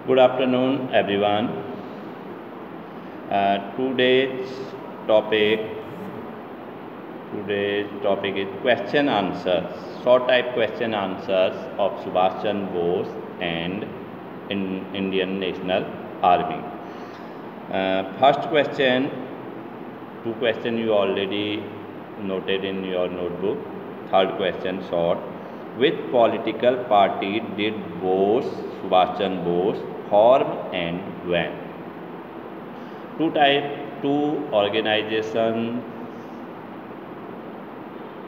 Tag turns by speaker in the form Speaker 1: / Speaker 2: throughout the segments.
Speaker 1: Good afternoon, everyone. Today's topic is question answers, short type question answers of Subhash Chandra Bose and in Indian National Army. First question, two questions you already noted in your notebook. Third question short. Which political party did Subhash Chandra Bose form and when? Two organizations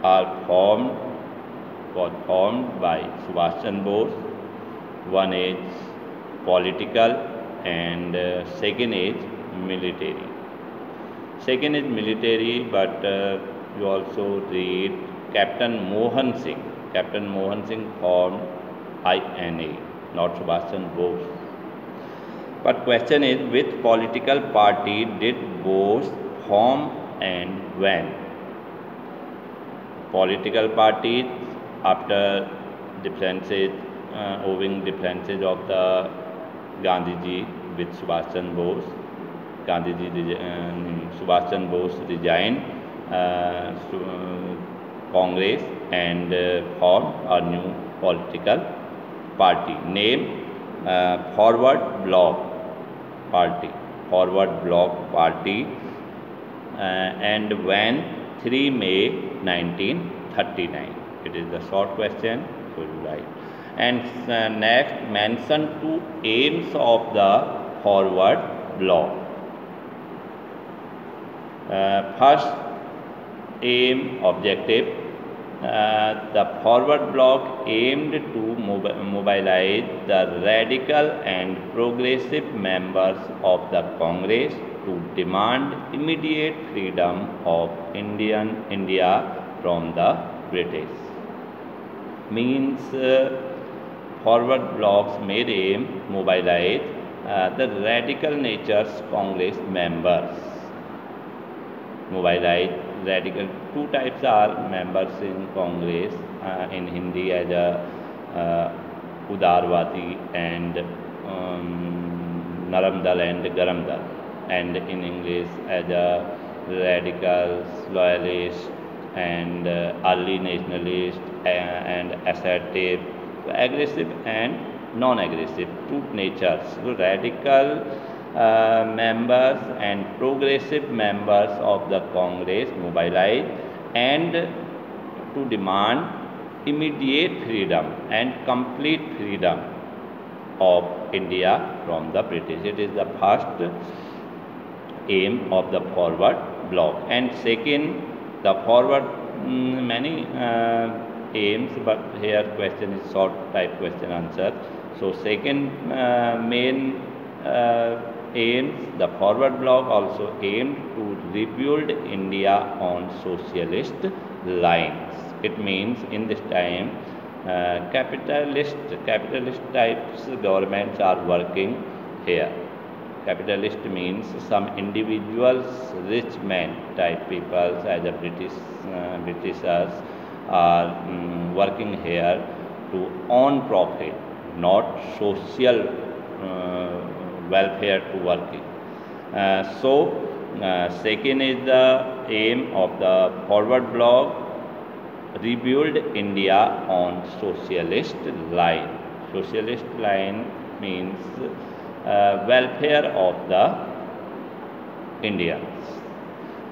Speaker 1: was formed by Subhash Chandra Bose. One is political and second is military. Second is military, but you also read Captain Mohan Singh. Captain Mohan Singh formed INA, not Subhash Chandra Bose. But question is, which political party did Bose form and when? Political parties, after differences, owing differences of the Gandhiji with Subhash Chandra Bose, Subhash Chandra Bose resigned Congress and formed a new political party named Forward Bloc Party. And when 3 May 1939. It is the short question, so you write. And next, mention two aims of the Forward Bloc. First aim, objective. The Forward Bloc aimed to mobilize the radical and progressive members of the Congress to demand immediate freedom of India from the British. Means Forward Bloc's main aim mobilize the radical nature's Congress members. Mobilize radical. Two types are members in Congress, in Hindi as a Udarwadi and Naram Dal and Garam Dal, and in English as a radicals, loyalists and early nationalist and assertive, aggressive and non-aggressive, two natures. So radical members and progressive members of the Congress mobilized and to demand immediate freedom and complete freedom of India from the British. It is the first aim of the Forward Bloc. And second, the forward many aims, but here question is short type question answer. So second main aims, the Forward Bloc also aimed to rebuild India on socialist lines. It means in this time capitalist types governments are working here. Capitalist means some individuals, rich men type people as a Britishers are working here to earn profit, not social welfare to working. Second is the aim of the Forward Bloc, rebuild India on socialist line. Socialist line means welfare of the Indians.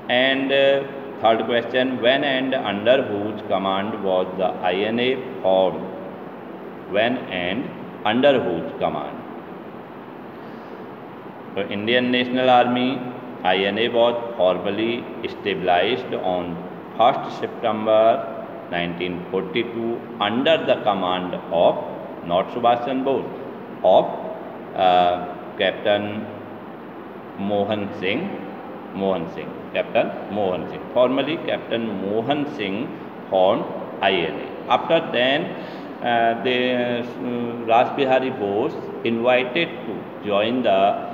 Speaker 1: And third question, when and under whose command was the INA formed? When and under whose command? So Indian National Army, INA was formally established on 1st September 1942 under the command of not Subhash Chandra Bose, of Captain Mohan Singh. Captain Mohan Singh. Formally, Captain Mohan Singh formed INA. After then, Raj Bihari Bose invited to join the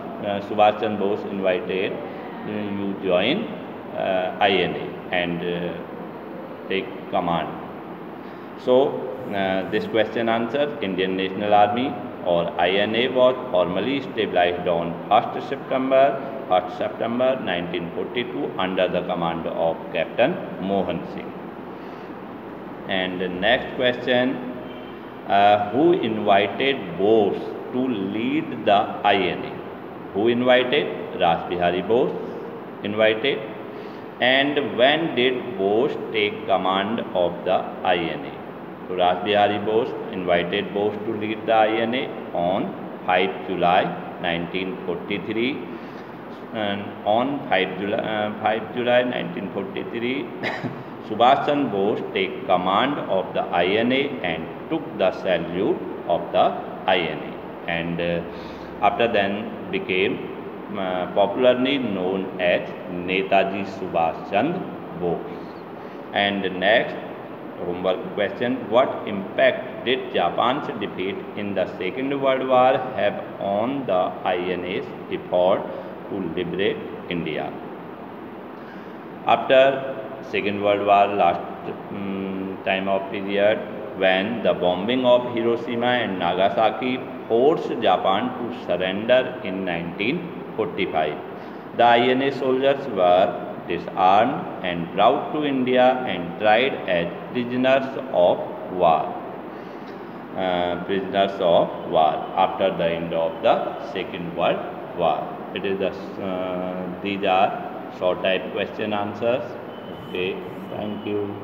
Speaker 1: Subhash Chandra Bose invited you join INA and take command. So this question answer, Indian National Army or INA was formally stabilized on 1st September 1942 under the command of Captain Mohan Singh. And the next question, who invited Bose to lead the INA? Who invited? Ras Bihari Bose invited. And when did Bose take command of the INA? So Ras Bihari Bose invited Bose to lead the INA on 5 July 1943. And on 5 July 1943, Subhash Chandra Bose take command of the INA and took the salute of the INA, and after then became popularly known as Netaji Subhash Chandra Bose. And next homework question, what impact did Japan's defeat in the Second World War have on the INA's effort to liberate India? After Second World War, last time of period, when the bombing of Hiroshima and Nagasaki forced Japan to surrender in 1945. The INA soldiers were disarmed and brought to India and tried as prisoners of war. After the end of the Second World War. It is these are short type question answers. Okay, thank you.